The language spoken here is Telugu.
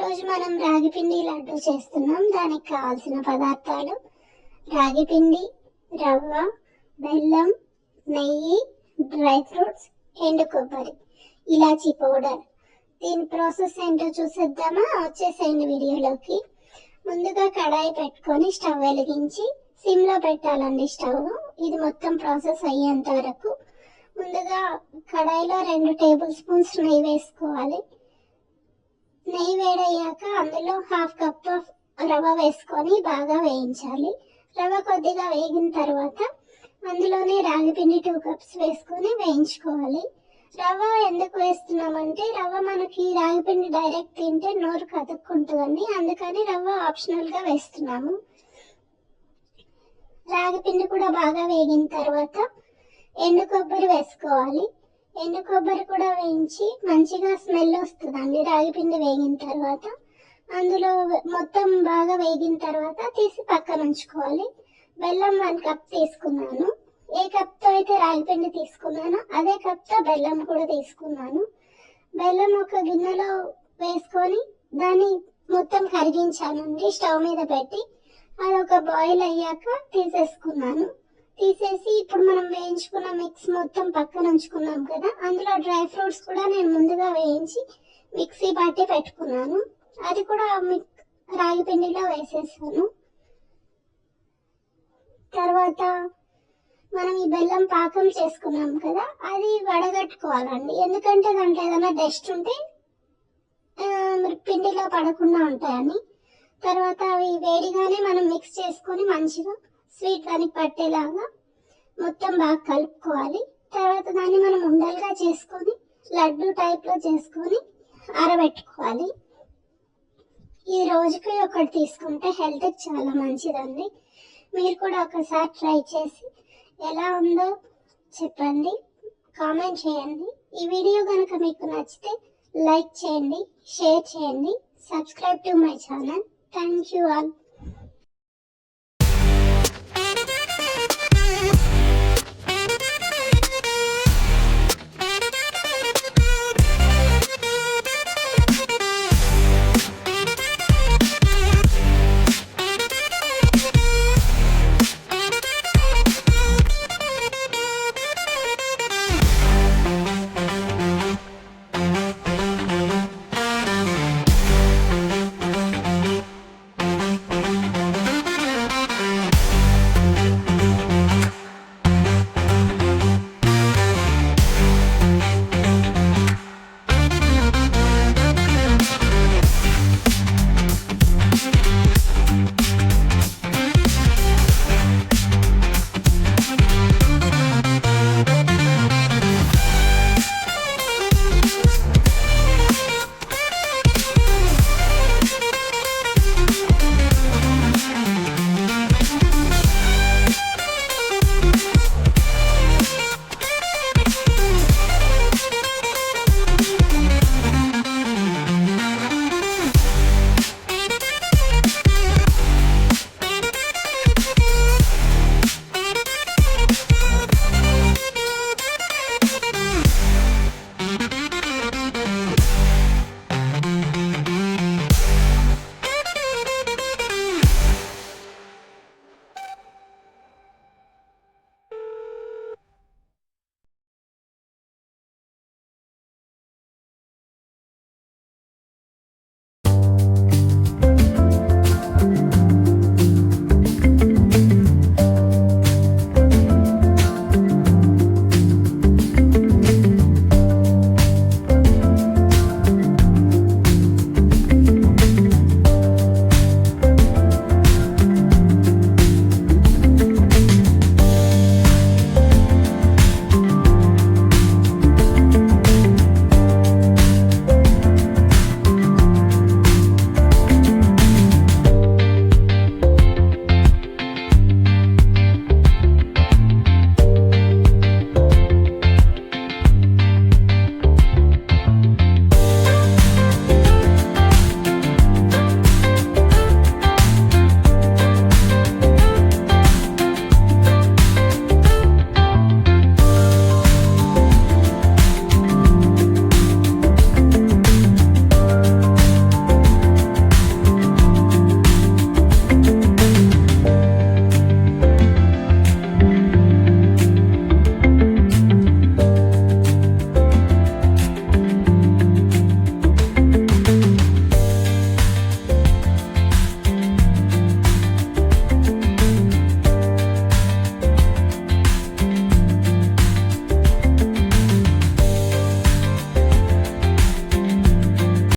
ఈరోజు మనం రాగి పిండి లడ్డు చేస్తున్నాం. దానికి కావాల్సిన పదార్థాలు రాగి పిండి, రవ్వ, బెల్లం, నెయ్యి, డ్రై ఫ్రూట్స్, ఎండు కొబ్బరి, ఇలాచీ పౌడర్. దీని ప్రాసెస్ ఏంటో చూసేద్దామా? వచ్చేసేయండి వీడియోలోకి. ముందుగా కడాయి పెట్టుకొని స్టవ్ వెలిగించి సిమ్లో పెట్టాలండి స్టవ్. ఇది మొత్తం ప్రాసెస్ అయ్యేంత వరకు. ముందుగా కడాయిలో 2 టేబుల్ స్పూన్స్ నెయ్యి వేసుకోవాలి. నెయ్యి వేడయ్యాక అందులో 1/2 కప్ రవ్వ వేసుకొని బాగా వేయించాలి. రవ్వ కొద్దిగా వేగిన తర్వాత అందులోనే రాగి పిండి 2 కప్స్ వేసుకొని వేయించుకోవాలి. రవ్వ ఎందుకు వేస్తున్నామంటే రవ్వ మనకి రాగి పిండి డైరెక్ట్ తింటే నోరు కతుక్కుంటుందండి, అందుకని రవ్వ ఆప్షనల్గా వేస్తున్నాము. రాగి పిండి కూడా బాగా వేగిన తర్వాత ఎండు కొబ్బరి వేసుకోవాలి. ఎండు కొబ్బరి కూడా వేయించి మంచిగా స్మెల్ వస్తుందండి రాగి పిండి వేగిన తర్వాత. అందులో మొత్తం బాగా వేగిన తర్వాత తీసి పక్కన ఉంచుకోవాలి. బెల్లం 1 కప్ తీసుకున్నాను. ఏ కప్తో అయితే రాగి పిండి తీసుకున్నానో అదే కప్తో బెల్లం కూడా తీసుకున్నాను. బెల్లం ఒక గిన్నెలో వేసుకొని దాన్ని మొత్తం కరిగించానండి స్టవ్ మీద పెట్టి. అది ఒక బాయిల్ అయ్యాక తీసేసుకున్నాను. తీసేసి ఇప్పుడు మనం వేయించుకున్న మిక్స్ మొత్తం పక్కన ఉంచుకున్నాం కదా, అందులో డ్రై ఫ్రూట్స్ కూడా నేను ముందుగా వేయించి మిక్సీ పట్టి పెట్టుకున్నాను. అది కూడా రాగి పిండిలో వేసేసాను. తర్వాత మనం ఈ బెల్లం పాకం చేసుకున్నాం కదా, అది వడగట్టుకోవాలండి. ఎందుకంటే దాంట్లో ఏదైనా డస్ట్ ఉంటే పిండిలో పడకుండా ఉంటాయని. తర్వాత అవి వేడిగానే మనం మిక్స్ చేసుకొని మంచిగా స్వీట్ దానికి పట్టేలాగా మొత్తం బాగా కలుపుకోవాలి. తర్వాత దాన్ని మనం ఉండలుగా చేసుకొని లడ్డు టైప్లో చేసుకొని ఆరబెట్టుకోవాలి. ఈ రోజుకి ఒకటి తీసుకుంటే హెల్త్కి చాలా మంచిదండి. మీరు కూడా ఒకసారి ట్రై చేసి ఎలా ఉందో చెప్పండి, కామెంట్ చేయండి. ఈ వీడియో కనుక మీకు నచ్చితే లైక్ చేయండి, షేర్ చేయండి, subscribe to my channel. Thank you all.